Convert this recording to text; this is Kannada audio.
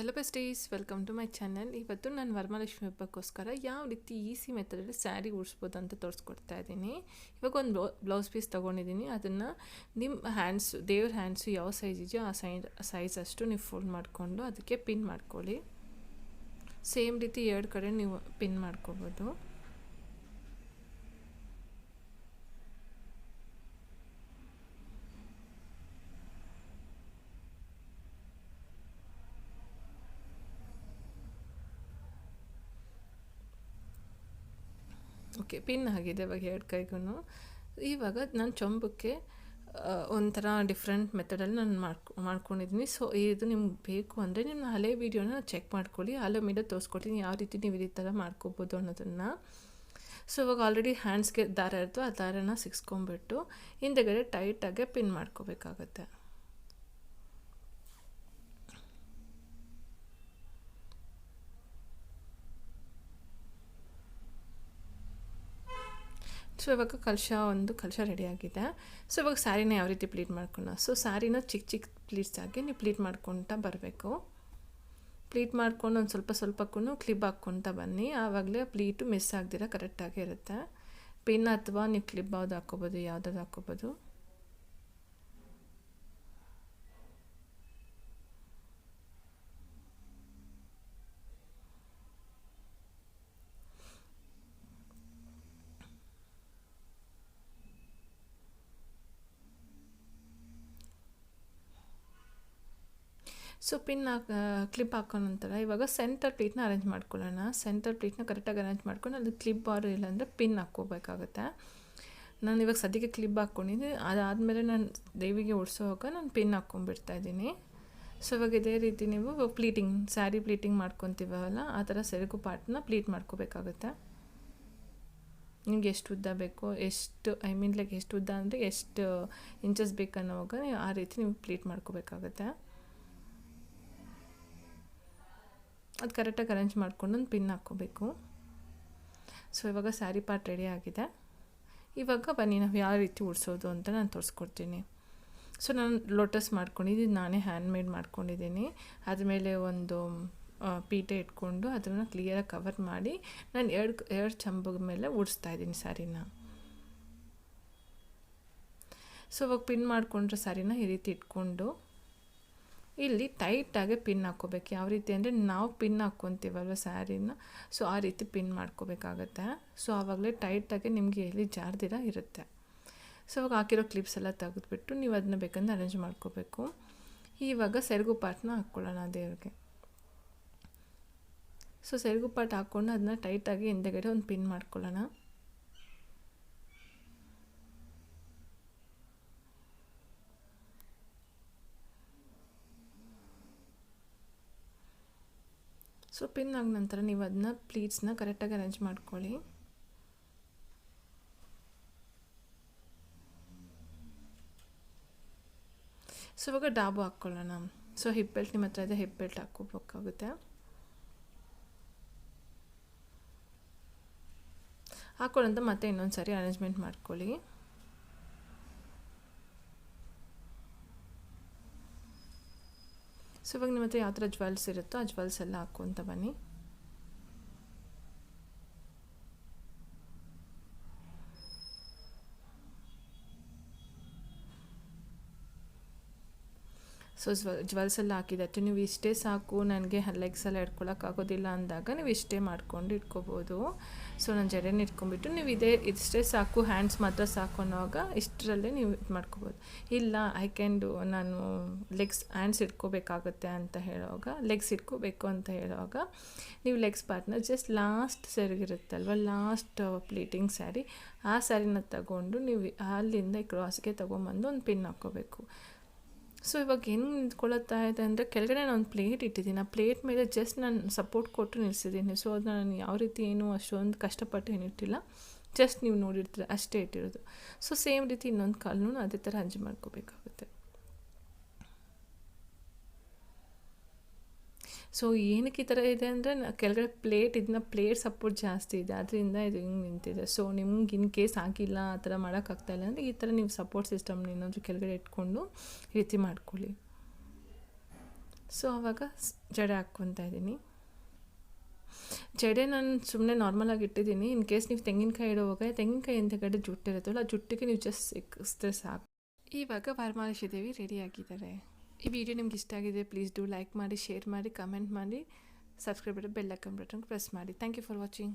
Hello besties, welcome to my channel. ಇವತ್ತು ನಾನು ವರಮಹಾಲಕ್ಷ್ಮಿ ಹಬ್ಬಕ್ಕೋಸ್ಕರ ಯಾವ ರೀತಿ ಈಸಿ ಮೆಥಡಲ್ಲಿ ಸ್ಯಾರಿ ಉಡಿಸ್ಬೋದು ಅಂತ ತೋರಿಸ್ಕೊಡ್ತಾ ಇದ್ದೀನಿ. ಇವಾಗ ಒಂದು ಬ್ಲೌಸ್ ಪೀಸ್ ತೊಗೊಂಡಿದ್ದೀನಿ. ಅದನ್ನು ನಿಮ್ಮ ಹ್ಯಾಂಡ್ಸು, ದೇವ್ರ ಹ್ಯಾಂಡ್ಸು ಯಾವ ಸೈಜ್ ಇದೆಯೋ ಆ ಸೈಜ್ ಅಷ್ಟು ನೀವು ಫೋಲ್ಡ್ ಮಾಡಿಕೊಂಡು ಅದಕ್ಕೆ ಪಿನ್ ಮಾಡ್ಕೊಳ್ಳಿ. ಸೇಮ್ ರೀತಿ ಎರಡು ಕಡೆ ನೀವು ಪಿನ್ ಮಾಡ್ಕೋಬೋದು. ಓಕೆ, ಪಿನ್ ಆಗಿದೆ ಇವಾಗ ಎರಡು ಕೈಗೂ. ಇವಾಗ ನಾನು ಚೊಂಬಕ್ಕೆ ಒಂಥರ ಡಿಫ್ರೆಂಟ್ ಮೆಥಡಲ್ಲಿ ನಾನು ಮಾಡ್ಕೊಂಡಿದ್ದೀನಿ. ಸೊ ಇದು ನಿಮ್ಗೆ ಬೇಕು ಅಂದರೆ ನಿಮ್ಮ ಹಳೆ ವೀಡಿಯೋನ ಚೆಕ್ ಮಾಡ್ಕೊಳ್ಳಿ. ಹಳೆ ವೀಡಿಯೋ ತೋರಿಸ್ಕೊಡ್ತೀನಿ ಯಾವ ರೀತಿ ನೀವು ಈ ಥರ ಮಾಡ್ಕೋಬೋದು ಅನ್ನೋದನ್ನು. ಸೊ ಇವಾಗ ಆಲ್ರೆಡಿ ಹ್ಯಾಂಡ್ಸ್ಗೆ ದಾರ ಇರ್ತೋ ಆ ದಾರನ ಸಿಕ್ಸ್ಕೊಂಬಿಟ್ಟು ಹಿಂದೆಗಡೆ ಟೈಟಾಗೆ ಪಿನ್ ಮಾಡ್ಕೋಬೇಕಾಗತ್ತೆ. ಸೊ ಇವಾಗ ಕಲಶ ರೆಡಿಯಾಗಿದೆ. ಸೊ ಇವಾಗ ಸ್ಯಾರಿನ ಯಾವ ರೀತಿ ಪ್ಲೀಟ್ ಮಾಡ್ಕೊಳ್ಳೋಣ. ಸೊ ಸ್ಯಾರಿನ ಚಿಕ್ಕ ಚಿಕ್ಕ ಪ್ಲೀಟ್ಸ್ ಆಗಿ ನೀವು ಪ್ಲೀಟ್ ಮಾಡ್ಕೊತಾ ಬರಬೇಕು. ಪ್ಲೀಟ್ ಮಾಡ್ಕೊಂಡು ಒಂದು ಸ್ವಲ್ಪಕ್ಕೂ ಕ್ಲಿಪ್ ಹಾಕ್ಕೊತಾ ಬನ್ನಿ. ಆವಾಗಲೇ ಪ್ಲೀಟು ಮಿಸ್ ಆಗದಿರ ಕರೆಕ್ಟಾಗಿ ಇರುತ್ತೆ. ಪಿನ್ ಅಥವಾ ನೀವು ಕ್ಲಿಪ್ ಯಾವ್ದು ಹಾಕ್ಕೋಬೋದು, ಯಾವುದಾದ್ರು ಹಾಕ್ಕೋಬೋದು. ಸೊ ಕ್ಲಿಪ್ ಹಾಕೋ ನಂತರ ಇವಾಗ ಸೆಂಟರ್ ಪ್ಲೀಟ್ನ ಅರೇಂಜ್ ಮಾಡ್ಕೊಳ್ಳೋಣ. ಸೆಂಟರ್ ಪ್ಲೀಟ್ನ ಕರೆಕ್ಟಾಗಿ ಅರೇಂಜ್ ಮಾಡ್ಕೊಂಡು ಅಲ್ಲಿ ಕ್ಲಿಪ್ ಬಾರ್ ಇಲ್ಲಾಂದರೆ ಪಿನ್ ಹಾಕ್ಕೋಬೇಕಾಗುತ್ತೆ. ನಾನು ಇವಾಗ ಸದ್ಯಕ್ಕೆ ಕ್ಲಿಪ್ ಹಾಕ್ಕೊಂಡಿದ್ದೀನಿ. ಅದಾದಮೇಲೆ ನಾನು ದೇವಿಗೆ ಉಡ್ಸೋವಾಗ ನಾನು ಪಿನ್ ಹಾಕ್ಕೊಂಡ್ಬಿಡ್ತಾಯಿದ್ದೀನಿ. ಸೊ ಇವಾಗ ಇದೇ ರೀತಿ ನೀವು ಸ್ಯಾರಿ ಪ್ಲೀಟಿಂಗ್ ಮಾಡ್ಕೊತೀವಲ್ಲ ಆ ಥರ ಸೆರಗು ಪಾರ್ಟ್ನ ಪ್ಲೀಟ್ ಮಾಡ್ಕೋಬೇಕಾಗುತ್ತೆ. ನಿಮ್ಗೆ ಎಷ್ಟು ಉದ್ದ ಬೇಕೋ, ಎಷ್ಟು ಎಷ್ಟು ಉದ್ದ ಅಂದರೆ ಎಷ್ಟು ಇಂಚಸ್ ಬೇಕನ್ನೋವಾಗ ಆ ರೀತಿ ನೀವು ಪ್ಲೀಟ್ ಮಾಡ್ಕೋಬೇಕಾಗುತ್ತೆ. ಅದು ಕರೆಕ್ಟಾಗಿ ಅರೇಂಜ್ ಮಾಡ್ಕೊಂಡು ಒಂದು ಪಿನ್ ಹಾಕ್ಕೋಬೇಕು. ಸೊ ಇವಾಗ ಸ್ಯಾರಿ ಪಾರ್ಟ್ ರೆಡಿ ಆಗಿದೆ. ಇವಾಗ ಬನ್ನಿ ನಾವು ಯಾವ ರೀತಿ ಉಡ್ಸೋದು ಅಂತ ನಾನು ತೋರಿಸ್ಕೊಡ್ತೀನಿ. ಸೊ ನಾನು ಲೋಟಸ್ ಮಾಡ್ಕೊಂಡಿದ್ದೀನಿ, ನಾನೇ ಹ್ಯಾಂಡ್ಮೇಡ್ ಮಾಡ್ಕೊಂಡಿದ್ದೀನಿ. ಅದ್ರ ಮೇಲೆ ಒಂದು ಪೀಠೆ ಇಟ್ಕೊಂಡು ಅದನ್ನು ಕ್ಲಿಯರಾಗಿ ಕವರ್ ಮಾಡಿ ನಾನು ಎರಡು ಚಂಬದ ಮೇಲೆ ಉಡಿಸ್ತಾಯಿದ್ದೀನಿ ಸ್ಯಾರಿನ. ಸೊ ಇವಾಗ ಪಿನ್ ಮಾಡಿಕೊಂಡ್ರೆ ಸ್ಯಾರಿನ ಈ ರೀತಿ ಇಟ್ಕೊಂಡು ಇಲ್ಲಿ ಟೈಟಾಗಿ ಪಿನ್ ಹಾಕ್ಕೋಬೇಕು. ಯಾವ ರೀತಿ ಅಂದರೆ ನಾವು ಪಿನ್ ಹಾಕ್ಕೊತೀವಲ್ವ ಸ್ಯಾರಿನ, ಸೊ ಆ ರೀತಿ ಪಿನ್ ಮಾಡ್ಕೋಬೇಕಾಗತ್ತೆ. ಸೊ ಆವಾಗಲೇ ಟೈಟಾಗಿ ನಿಮಗೆ ಎಲ್ಲಿ ಜಾರ್ದಿರ ಇರುತ್ತೆ. ಸೊ ಇವಾಗ ಹಾಕಿರೋ ಕ್ಲಿಪ್ಸ್ ಎಲ್ಲ ತೆಗೆದುಬಿಟ್ಟು ನೀವು ಅದನ್ನ ಬೇಕಂದ್ರೆ ಅರೇಂಜ್ ಮಾಡ್ಕೋಬೇಕು. ಇವಾಗ ಸೆರಗು ಪಾರ್ಟ್ನ ಹಾಕ್ಕೊಳ್ಳೋಣ ದೇವ್ರಿಗೆ. ಸೊ ಸೆರಗು ಪಾರ್ಟ್ ಹಾಕ್ಕೊಂಡು ಅದನ್ನ ಟೈಟಾಗಿ ಹಿಂದೆಗಡೆ ಒಂದು ಪಿನ್ ಮಾಡ್ಕೊಳ್ಳೋಣ. ಸೊ ಪಿನ್ ಆದ ನಂತರ ನೀವು ಅದನ್ನ ಪ್ಲೀಟ್ಸ್ನ ಕರೆಕ್ಟಾಗಿ ಅರೇಂಜ್ ಮಾಡ್ಕೊಳ್ಳಿ. ಸೊ ಇವಾಗ ಡಾಬು ಹಾಕ್ಕೊಳ್ಳೋಣ. ಸೊ ಹಿಪ್ ಬೆಲ್ಟ್ ನಿಮ್ಮ ಹತ್ರ ಇದೆ, ಹಿಪ್ ಬೆಲ್ಟ್ ಹಾಕ್ಕೋಬೇಕಾಗುತ್ತೆ. ಹಾಕ್ಕೊಳ್ಳೋಂತ ಮತ್ತೆ ಇನ್ನೊಂದು ಸಾರಿ ಅರೇಂಜ್ಮೆಂಟ್ ಮಾಡ್ಕೊಳ್ಳಿ. ಸೊ ಇವಾಗ ನಿಮ್ಮ ಹತ್ರ ಯಾವ ಥರ ಜ್ಯುವೆಲ್ಸ್ ಇರುತ್ತೋ ಆ ಜ್ಯುವೆಲ್ಸ್ ಎಲ್ಲ ಹಾಕ್ಕೊತ ಬನ್ನಿ. ಸೊ ಜ್ಯುವೆಲ್ಸ್ ಎಲ್ಲ ಹಾಕಿದಾಯ್ತು. ನೀವು ಇಷ್ಟೇ ಸಾಕು, ನನಗೆ ಲೆಗ್ಸ್ ಎಲ್ಲ ಇಟ್ಕೊಳ್ಳೋಕ್ಕಾಗೋದಿಲ್ಲ ಅಂದಾಗ ನೀವು ಇಷ್ಟೇ ಮಾಡ್ಕೊಂಡು ಇಟ್ಕೋಬೋದು. ಸೊ ನಾನು ಜಡೆನ ಇಟ್ಕೊಂಡ್ಬಿಟ್ಟು ನೀವು ಇಷ್ಟೇ ಸಾಕು, ಹ್ಯಾಂಡ್ಸ್ ಮಾತ್ರ ಸಾಕು ಅನ್ನೋವಾಗ ಇಷ್ಟರಲ್ಲೇ ನೀವು ಇದು ಮಾಡ್ಕೋಬೋದು. ಇಲ್ಲ ನಾನು ಹ್ಯಾಂಡ್ಸ್ ಇಟ್ಕೋಬೇಕಾಗುತ್ತೆ ಅಂತ ಹೇಳುವಾಗ, ಲೆಗ್ಸ್ ಇಟ್ಕೋಬೇಕು ಅಂತ ಹೇಳುವಾಗ ನೀವು ಲೆಗ್ಸ್ ಪಾರ್ಟ್ನ ಜಸ್ಟ್ ಲಾಸ್ಟ್ ಸೆರಗಿರುತ್ತಲ್ವ, ಲಾಸ್ಟ್ ಪ್ಲೀಟಿಂಗ್ ಸ್ಯಾರಿ, ಆ ಸ್ಯಾರಿನ ತಗೊಂಡು ನೀವು ಅಲ್ಲಿಂದ ಕ್ರಾಸ್ಗೆ ತೊಗೊಂಬಂದು ಒಂದು ಪಿನ್ ಹಾಕ್ಕೋಬೇಕು. ಸೊ ಇವಾಗ ಏನು ನಿಂತ್ಕೊಳ್ಳುತ್ತಾ ಇದೆ ಅಂದರೆ ಕೆಳಗಡೆ ನಾನು ಒಂದು ಪ್ಲೇಟ್ ಇಟ್ಟಿದ್ದೀನಿ. ಆ ಪ್ಲೇಟ್ ಮೇಲೆ ಜಸ್ಟ್ ನಾನು ಸಪೋರ್ಟ್ ಕೊಟ್ಟು ನಿಲ್ಲಿಸಿದ್ದೀನಿ. ಸೊ ಅದನ್ನ ನಾನು ಯಾವ ರೀತಿ ಏನು ಅಷ್ಟೊಂದು ಕಷ್ಟಪಟ್ಟು ಏನಿಟ್ಟಿಲ್ಲ, ಜಸ್ಟ್ ನೀವು ನೋಡಿರ್ತೀರ ಅಷ್ಟೇ ಇಟ್ಟಿರೋದು. ಸೊ ಸೇಮ್ ರೀತಿ ಇನ್ನೊಂದು ಕಾಲೂ ಅದೇ ಥರ ಹಂಚಿ ಮಾಡ್ಕೋಬೇಕಾಗುತ್ತೆ. ಸೊ ಏನಕ್ಕೆ ಈ ಥರ ಇದೆ ಅಂದರೆ ಕೆಳಗಡೆ ಪ್ಲೇಟ್ ಸಪೋರ್ಟ್ ಜಾಸ್ತಿ ಇದೆ, ಅದರಿಂದ ಇದು ಹಿಂಗೆ ನಿಂತಿದೆ. ಸೊ ನಿಮ್ಗೆ ಇನ್ ಕೇಸ್ ಆಗಿಲ್ಲ, ಆ ಥರ ಮಾಡೋಕ್ಕಾಗ್ತಾಯಿಲ್ಲ ಅಂದರೆ ಈ ಥರ ನೀವು ಸಪೋರ್ಟ್ ಸಿಸ್ಟಮ್ನ ಏನಾದರೂ ಕೆಳಗಡೆ ಇಟ್ಕೊಂಡು ಈ ರೀತಿ ಮಾಡ್ಕೊಳ್ಳಿ. ಸೊ ಆವಾಗ ಜಡೆ ಹಾಕ್ಕೊತಾ ಇದ್ದೀನಿ. ಜಡೆ ನಾನು ಸುಮ್ಮನೆ ನಾರ್ಮಲಾಗಿ ಇಟ್ಟಿದ್ದೀನಿ. ಇನ್ ಕೇಸ್ ನೀವು ತೆಂಗಿನಕಾಯಿ ಇಡುವಾಗ ತೆಂಗಿನಕಾಯಿ ಹಿಂದೆಗಡೆ ಜುಟ್ಟಿರುತ್ತಲ್ಲ ಆ ಜುಟ್ಟಿಗೆ ನೀವು ಜಸ್ಟ್ ಸಿಕ್ಕಿಸಿದ್ರೆ ಸಾಕು. ಇವಾಗ ವರಮಹಾಲಕ್ಷ್ಮೀ ದೇವಿ ರೆಡಿ ಆಗಿದ್ದಾರೆ. ಈ ವಿಡಿಯೋ ನಿಮ್ಗೆ ಇಷ್ಟ ಆಗಿದೆ ಪ್ಲೀಸ್ ಡೂ ಲೈಕ್ ಮಾಡಿ, ಶೇರ್ ಮಾಡಿ, ಕಮೆಂಟ್ ಮಾಡಿ, ಸಬ್ಸ್ಕ್ರೈಬ್ ಮಾಡಿ, ಬೆಲ್ ಐಕಾನ್ ಬಟನ್ ಪ್ರೆಸ್ ಮಾಡಿ. Thank you for watching.